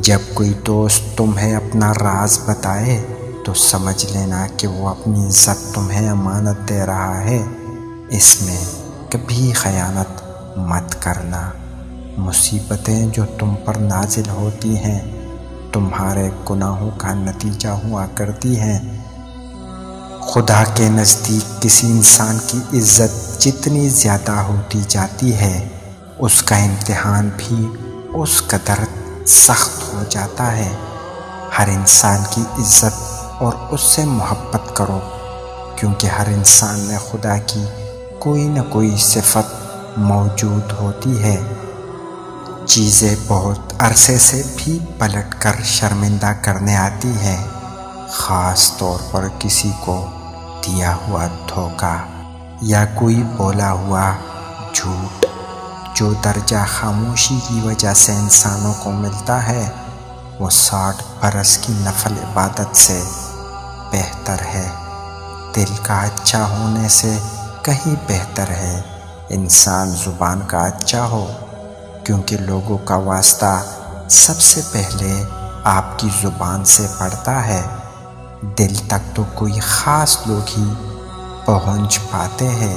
जब कोई दोस्त तुम्हें अपना राज बताए तो समझ लेना कि वो अपनी इज्जत तुम्हें अमानत दे रहा है। इसमें कभी खयानत मत करना। मुसीबतें जो तुम पर नाजिल होती हैं तुम्हारे गुनाहों का नतीजा हुआ करती हैं। खुदा के नज़दीक किसी इंसान की इज़्ज़त जितनी ज़्यादा होती जाती है उसका इम्तिहान भी उस कदर सख्त हो जाता है। हर इंसान की इज़्ज़त और उससे मोहब्बत करो, क्योंकि हर इंसान में खुदा की कोई न कोई सिफत मौजूद होती है। चीज़ें बहुत अरसे से भी पलट कर शर्मिंदा करने आती हैं, ख़ास तौर पर किसी को दिया हुआ धोखा या कोई बोला हुआ झूठ। जो दर्जा खामोशी की वजह से इंसानों को मिलता है वो 60 बरस की नफल इबादत से बेहतर है। दिल का अच्छा होने से कहीं बेहतर है इंसान ज़ुबान का अच्छा हो, क्योंकि लोगों का वास्ता सबसे पहले आपकी ज़ुबान से पड़ता है। दिल तक तो कोई ख़ास लोग ही पहुंच पाते हैं।